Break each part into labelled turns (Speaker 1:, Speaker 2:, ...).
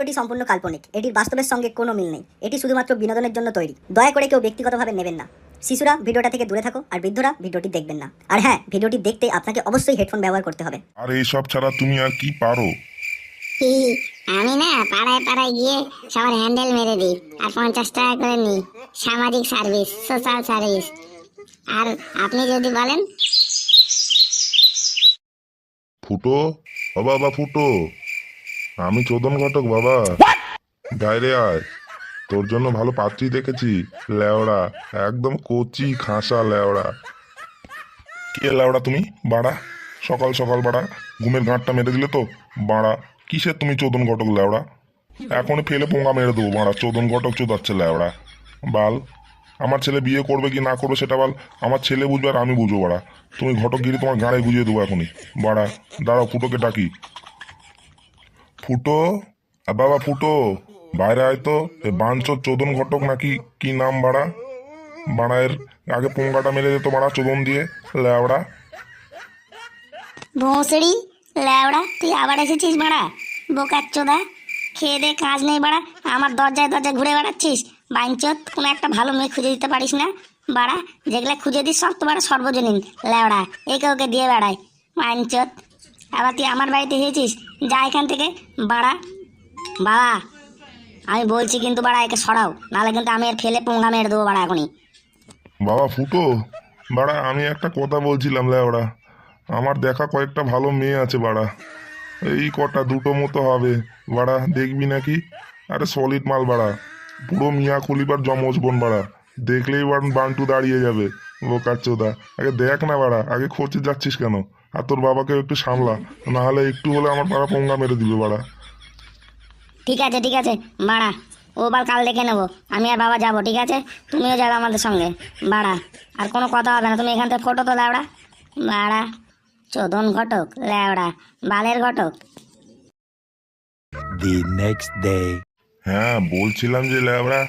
Speaker 1: এটি সম্পূর্ণ কাল্পনিক। এটির বাস্তবের সঙ্গে কোনো মিল নেই। এটি শুধুমাত্র বিনোদনের জন্য তৈরি। দয়া করে কেউ ব্যক্তিগতভাবে নেবেন না। শিশুরা ভিডিওটা থেকে দূরে থাকো, আর বৃদ্ধরা ভিডিওটি দেখবেন না। আর হ্যাঁ, ভিডিওটি দেখতে আপনাকে অবশ্যই হেডফোন ব্যবহার করতে হবে।
Speaker 2: আর এইসব ছাড়া তুমি আর কি পারো?
Speaker 3: হি হি, আমি না পাড়ায় পাড়ায় গিয়ে সবার হ্যান্ডেল মেরে দিই আর 50 টাকা করে নিই। সামাজিক সার্ভিস, সোশ্যাল সার্ভিস। আর আপনি যদি বলেন
Speaker 2: ফুটো, ও বাবা ফুটো, আমি চোদন ঘটক বাবা। বাইরে আয়, তোর জন্য ভালো পাত্রী দেখেছি। লেওড়া, একদম কচি খাসা লেওড়া। কে লেওড়া তুমি? বাড়া, সকাল সকাল বাড়া ঘুমের গাঁটটা মেরে দিলে তো। বাড়া, কিসের তুমি চোদন ঘটক লেওড়া? এখনই ফেলে পোঙা মেরে দেবো বাড়া। চোদন ঘটক চোদাচ্ছে লেওড়া। বাল, আমার ছেলে বিয়ে করবে কি না করবে সেটা বল। আমার ছেলে বুঝবে আর আমি বুঝবো বাড়া। তুমি ঘটকগিরি তোমার গাঁড়ে গুজিয়ে দেবো এখনই। বাড়া, দাঁড়াও ফুটোকে ডাকি। ফুটো, বাবা ফুটো, বাইরে আয় তো। এ বাঞ্চোর চোদন ঘটক নাকি কি নাম বাড়া? বাড়া এর আগে পোঙ্গাটা মেরে যেত বাড়া চোদন দিয়ে লেওড়া।
Speaker 3: ভোঁসড়ি ল্যাওড়া, তুই আবার এসেছিস বাড়া? বোকাচ্চোদা, খেয়ে দে কাজ নেই বাড়া, আমার দরজায় দরজায় ঘুরে বেড়াচ্ছিস। বাইঞ্চোদ, কোনো একটা ভালো মেয়ে খুঁজে দিতে পারিস না বাড়া? যেগুলা খুঁজে দিস সব তো বাড়া সর্বজনীন ল্যাওড়া, একে ওকে দিয়ে বেড়ায় বাইঞ্চোদ। আবার তুই আমার বাড়িতে এসেছিস, যা এখান থেকে বাড়া। বাবা, আমি বলছি কিন্তু বাড়া একে সরাও, নাহলে কিন্তু আমি এর ফেলে পোঙ্গা মেরে দেবো বাড়া এখনই।
Speaker 2: বাবা ফুটো, বাড়া আমি একটা কথা বলছিলাম লেওড়া। আমার দেখা কয়েকটা ভালো মেয়ে আছে বাড়া। এই কটা দুটো মতো হবে বাড়া, দেখবি নাকি? আরে সলিড মাল বাড়া, পুরো মিয়া খলিফার জমজ বোন বাড়া। দেখলেই বান্টু দাঁড়িয়ে যাবে। বোকাচ্চোদা, আগে দেখ না বাড়া, আগে খোঁজে যাচ্ছিস কেন? আর তোর বাবাকে একটু সামলা, না হলে একটু হলে আমার পাড়া পোঙ্গা মেরে দিবে বাড়া।
Speaker 3: ঠিক আছে ঠিক আছে বাড়া, ও বাল কাল দেখে নেবো। আমি আর বাবা যাবো, ঠিক আছে? তুমিও যাবে আমাদের সঙ্গে বাড়া। আর কোনো কথা হবে না, তুমি এখান থেকে ফটো তো ল্যাওড়া বাড়া। চোদন ঘটক ল্যাওড়া, বালের ঘটক।
Speaker 4: The next day.
Speaker 2: হ্যাঁ বলছিলাম যে ল্যাবড়া,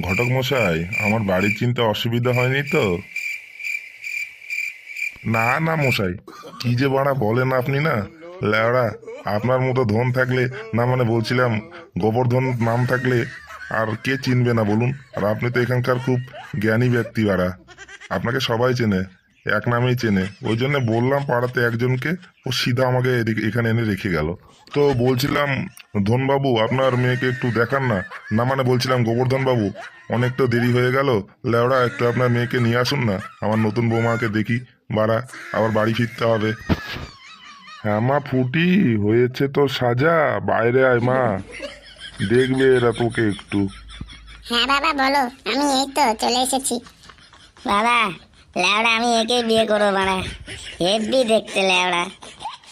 Speaker 2: ঘটক মশাই আমার বাড়ির চিনতে অসুবিধা হয়নি তো? না না মশাই, কি যে বাড়া বলেন আপনি না ল্যাবড়া। আপনার মতো ধন থাকলে, না মানে বলছিলাম গোবর্ধন নাম থাকলে আর কে চিনবে না বলুন? আর আপনি তো এখানকার খুব জ্ঞানী ব্যক্তি বাড়া, আপনাকে সবাই চেনে, এক নামেই চেনে। ওই জন্য বললাম পাড়াতে একজনকে, ও সিধা আমাকে এখানে এনে রেখে গেল। তো বলছিলাম ধনবাবু আপনার মেয়েকে একটু দেখান না। না মানে বলছিলাম গোবর্ধন বাবু, অনেক তো দেরি হয়ে গেল, লেওড়া একটু আপনার মেয়েকে নিয়ে আসুন না, আমার নতুন বৌমাকে দেখি বাড়া, আবার বাড়ি ফিরতে হবে। হ্যাঁ মা ফুটি, হয়েছে তো সাজা, বাইরে আয় মা, দেখবে এরা তোকে একটু।
Speaker 3: হ্যাঁ বাবা বলো, আমি এই তো চলে এসেছি। বাবা, ল্যাওড়া আমি একেই বিয়ে করবো বাড়া। হেভি দেখতে ল্যাওড়া,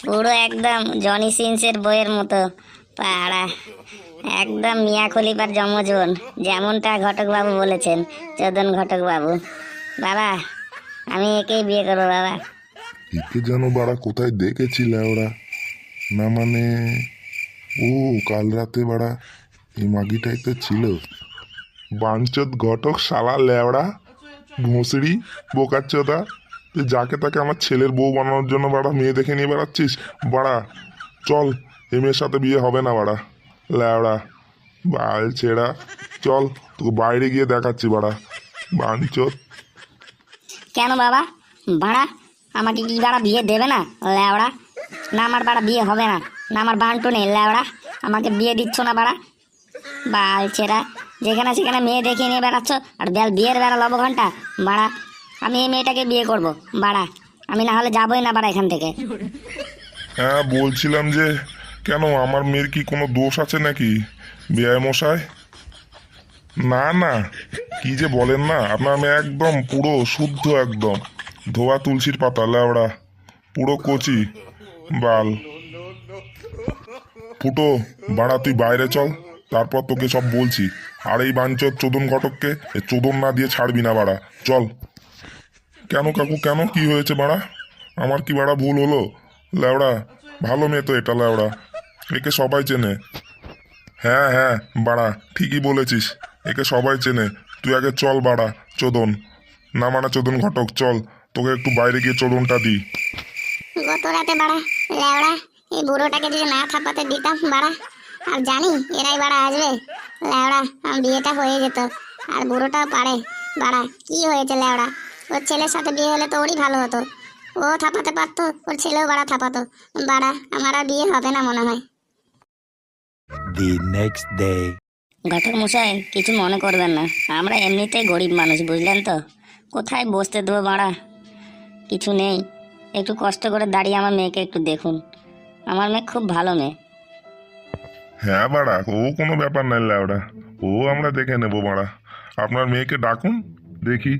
Speaker 3: পুরো একদম জনি সিনসের বইয়ের মতো পাড়া। একদম মিয়া খলিফার জমজন, যেমনটা ঘটক বাবু বলেছেন, চোদন ঘটক বাবু। বাবা, আমি একেই বিয়ে করবো বাবা।
Speaker 2: একে যেন বাড়া কোথায় দেখেছিলে ওরা, না মানে ও কাল রাতে বাড়া এই মাগিটাই তো ছিল। বাঞ্চোদ ঘটক শালা লেওড়া, ঘুষড়ি, বোকাচ্চোদা, তুই যাকে তাকে আমার ছেলের বউ বানানোর জন্য বাড়া মেয়ে দেখে নিয়ে বেড়াচ্ছিস বাড়া। চল, এ মেয়ের সাথে বিয়ে হবে না বাড়া লেওড়া, বাল ছেড়া। চল তোকে বাইরে গিয়ে দেখাচ্ছি বাড়া বাঞ্চোদ।
Speaker 3: কেন বাবা? বাড়া, আমাকে কি বাড়া বিয়ে দেবে না ল্যাওড়া? না আমার বাড়া বিয়ে হবে না, না আমার বান্টু নেই ল্যাওড়া, আমাকে বিয়ে দিচ্ছ না বাড়া বালছেরা। যেখানে সেখানে মেয়ে দেখিয়ে নিয়ে বেড়াচ্ছ, আর বিয়ের বেড়া লব ঘন্টা বাড়া। আমি এই মেয়েটাকে বিয়ে করব বাড়া, আমি না হলে যাবোই না বাড়া এখান থেকে।
Speaker 2: হ্যাঁ বলছিলাম যে, কেন আমার মেয়ের কি কোনো দোষ আছে নাকি বেয়াই মশাই? না না, কি যে বলেন না, আপনার মেয়ে একদম পুরো শুদ্ধ, একদম ধোয়া তুলসীর পাতা ল্যাওড়া, পুরো কচি বাল। ফুটো, বাড়া তুই বাইরে চল, তারপর তোকে সব বলছি। আর এই বাঞ্চোদ চোদন ঘটককে এ চোদন না দিয়ে ছাড়বি না বাড়া, চল। কেন কাকু, কেন কি হয়েছে বাড়া? আমার কি বাড়া ভুল হলো ল্যাওড়া? ভালো মেয়ে তো এটা ল্যাওড়া, একে সবাই চেনে। হ্যাঁ হ্যাঁ বাড়া, ঠিকই বলেছিস, একে সবাই চেনে। তুই আগে চল বাড়া চোদন, না মানে চোদন ঘটক, চল তোকে একটু বাইরে গিয়ে চোদনটা দিই।
Speaker 3: গত রাতে বাড়া ল্যাওড়া, এই বুড়োটাকে যদি না থাপাতে দিতাম বাড়া, আর জানি এরাই বাড়া আসবে। লেওড়া আমার বিয়েটা হয়ে যেত, আর বুড়োটাও পারে। বাড়া কি হয়েছে লেওড়া, ওর ছেলের সাথে বিয়ে হলে তো ওরই ভালো হতো, ও থাপাতে পারতো, ওর ছেলেও বাড়া থাপাতো। বাড়া আমার আর বিয়ে হবে না মনে হয়।
Speaker 4: The next day.
Speaker 3: ঘটক মশাই কিছু মনে করবেন না, আমরা এমনিতেই গরিব মানুষ বুঝলেন তো, কোথায় বসতে দেবো বাড়া, কিছু নেই। একটু কষ্ট করে দাঁড়িয়ে আমার মেয়েকে একটু দেখুন, আমার মেয়ে খুব ভালো মেয়ে।
Speaker 2: হ্যাঁ বাড়া, ও কোনো ব্যাপার নাই ল্যাওড়া, ও আমরা দেখে নেবো বাড়া। আপনার মেয়েকে ডাকুন দেখি।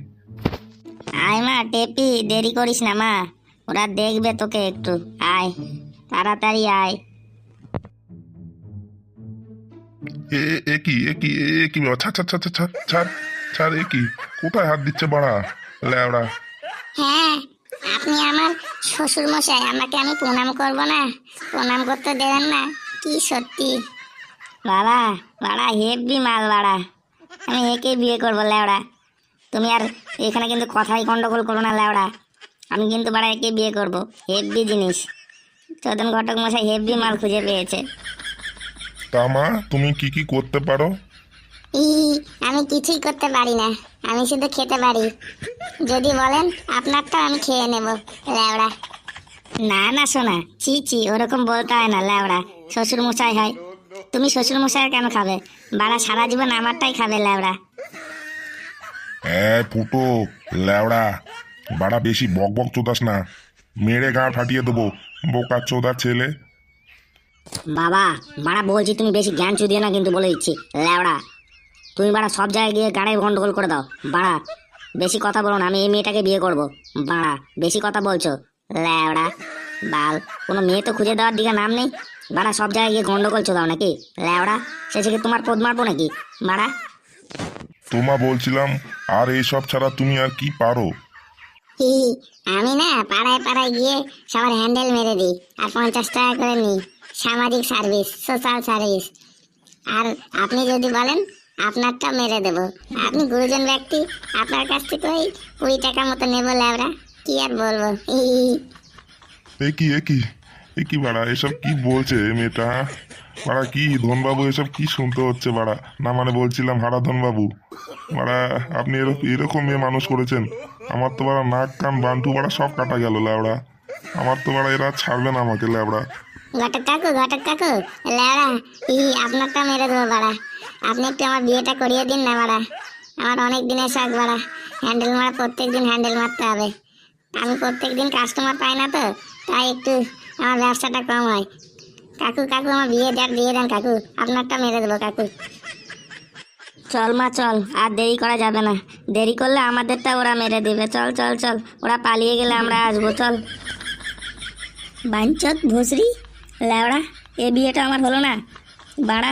Speaker 3: আয় মা টেপি, দেরি করিস না মা, ওরা দেখবে তোকে একটু, আয় তাড়াতাড়ি আয়।
Speaker 2: এ এ কি এ কি এ কি ছাড় ছাড় ছাড় ছাড় ছাড় ছাড়, এ কি কোথায় হাত দিচ্ছে বাড়া ল্যাওড়া?
Speaker 3: হ্যাঁ আপনি আমার শ্বশুর মশাই, আমাকে আমি প্রণাম করব না? প্রণাম করতে দেবেন না? কি সত্যি বাবা, বাড়া হেভি মাল বাড়া, আমি একে বিয়ে করবো ল্যাওড়া। তুমি আর এখানে কিন্তু কথাই গন্ডগোল করো না ল্যাওড়া, আমি কিন্তু বাড়া একে বিয়ে করব, হেভি জিনিস। চোদন ঘটক মশাই হেভি মাল খুঁজে পেয়েছে।
Speaker 2: তা মা, তুমি কি কি করতে পারো?
Speaker 3: আমি কিছুই করতে পারি না, আমি শুধু খেতে পারি। যদি বলেন আপনারটা আমি খেয়ে নেব ল্যাওড়া। না না শোনা, চি চি ওরকম বলতে হয় না ল্যাওড়া, শ্বশুর মশাই হয়। তুমি শ্বশুর মশাই কেন খাবে বাড়া, সারা জীবন আমারটাই খাবে ল্যাওড়া।
Speaker 2: ফুটো ল্যাওড়া, বাড়া বেশি বক বক চোদাস না, মেরে গা ফাটিয়ে দেবো বোকা চোদা ছেলে।
Speaker 3: বাবা বাড়া বলছি তুমি বেশি জ্ঞান চুদিও না কিন্তু, বলে দিচ্ছি ল্যাওড়া। তুমি বাড়া সব জায়গায় গিয়ে গাড়ি গন্ডগোল করে দাও বাড়া, বেশি কথা বলো না, আমি এই মেয়েটাকে বিয়ে করব বাড়া, বেশি কথা বলছো ল্যাওড়া। বাল, কোনো মেয়ে তো খুঁজে দেওয়ার দিকে নাম নেই বাড়া, সব জায়গায় গিয়ে গন্ডগোল চোদাও নাকি ল্যাওড়া, শেষে কি তোমার পদ মারবো নাকি বাড়া?
Speaker 2: তোমা বলছিলাম, আর এইসব ছাড়া তুমি আর কি পারো?
Speaker 3: আমি না পাড়ায় পাড়ায় গিয়ে সবার হ্যান্ডেল মেরে দিই, আর 50 টাকা করে নিই, সামাজিক সার্ভিস, সোশ্যাল সার্ভিস। আর আপনি যদি বলেন আপনারটা মেরে দেবো, আপনি গুরুজন ব্যক্তি, আপনার কাছ থেকে ওই 20 টাকা মতো নেবো ল্যাবরা, কি আর বলবো।
Speaker 2: এ কি এ কি এ কি বাড়া, এসব কি বলছে এ মেয়েটা? বাড়া কি ধনবাবু, এসব কি শুনতে হচ্ছে বাড়া? না মানে বলছিলাম হারাধন বাবু, বাড়া আপনি এরকম মেয়ে মানুষ করেছেন, আমার তো বাড়া নাক কান বান্টু বাড়া সব কাটা গেল ল্যাবড়া, আমার তো বাড়া এরা ছাড়বে না আমাকে ল্যাবড়া।
Speaker 3: ঘটক কাকু ল্যাবরা, আপনারটা মেরে দেবো বাড়া, আপনি একটু আমার বিয়েটা করিয়ে দিন না বাড়া, আমার অনেক দিনের শখ বাড়া, হ্যান্ডেল মারা, প্রত্যেক দিন হ্যান্ডেল মারতে হবে, আমি প্রত্যেক দিন কাস্টমার পাই না তো, তাই একটু আমার ব্যবসাটা কম হয়। কাকু আমার দিয়ে দেন কাকু, আপনারটা মেরে দেবো কাকু। চল মা চল, আর দেরি করা যাবে না, দেরি করলে আমাদেরটা ওরা মেরে দেবে, চল চল চল, ওরা পালিয়ে গেলে আমরা আসবো, চল। বাঞ্চত ভুসরি ল্যাওড়া, এ বিয়েটা আমার হলো না বাড়া,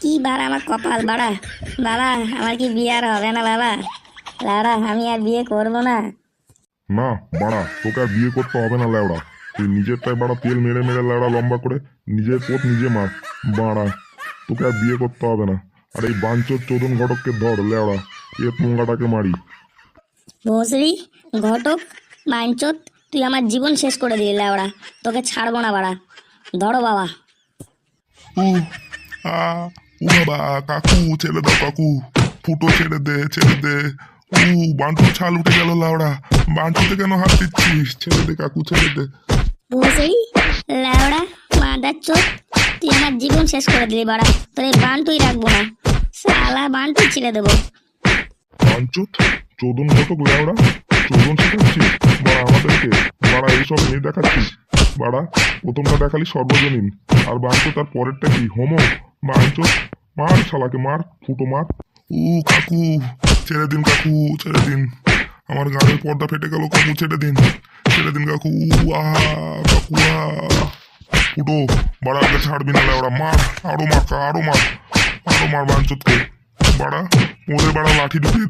Speaker 3: কি বাড়া আমার কপাল বাড়া, বাবা আমার কি বিয়ে আর হবে না বাবা ল্যাওড়া, আমি আর বিয়ে করবো না।
Speaker 2: না বাড়া, তোকে আর বিয়ে করতে হবে না ল্যাওড়া, তুই নিজেরটাই বাড়া তেল মেরে মেরে ল্যাওড়া লম্বা করে নিজের পোত নিজে মার বাড়া, তোকে আর বিয়ে করতে হবে না। আর এই বাঞ্চোর চোদন ঘটককে ধর ল্যাওড়া, এ পোঙ্গাটাকে মারি।
Speaker 3: ভুসরি ঘটক বাঞ্চত, তুই আমার জীবন শেষ করে দিলি ল্যাওড়া, তোকে ছাড়বো না বাড়া, ধরো বাবা।
Speaker 2: উ বাবা, কাকু ছেড়ে দাও কাকু, ফুটো ছেড়ে দে ছেড়ে দে। বান্টুর ছাল উঠে গেল লাউড়া, বান্টুতে কেন হাত দিচ্ছিস? ছেড়ে দে কাকু ছেড়ে দে।
Speaker 3: ভুসরি ল্যাওড়া মাদার চোদ, তুই আমার জীবন শেষ করে দিলি বাড়া, তোর এই বান্টুই রাখবো না, শালা বান্টুই ছিঁড়ে দেবো।
Speaker 2: বাঞ্চুত চোদন ঘটক লাউড়া, চোদন শেখাচ্ছিস বাড়া আমাদেরকে, বাড়া এইসব মেয়ে দেখাচ্ছিস বাড়া, প্রথমটা দেখালি সর্বজনীন, আর বাঞ্চুত তার পরেরটা কি হোমো? বাঞ্চুত মার শালাকে মার, ফুটো মার। কাকু ছেড়ে দিন কাকু ছেড়ে দিন, আমার গাড়ির পর্দা ফেটে গেল কাকু, ছেড়ে দিন কাকু। কাকু ফুটো বাড়া, আগে ছাড়বি না ল্যাওড়া, মার আরো মার বাঞ্চতকে বাড়া, ওদের বাড়া লাঠি ঢুকিয়ে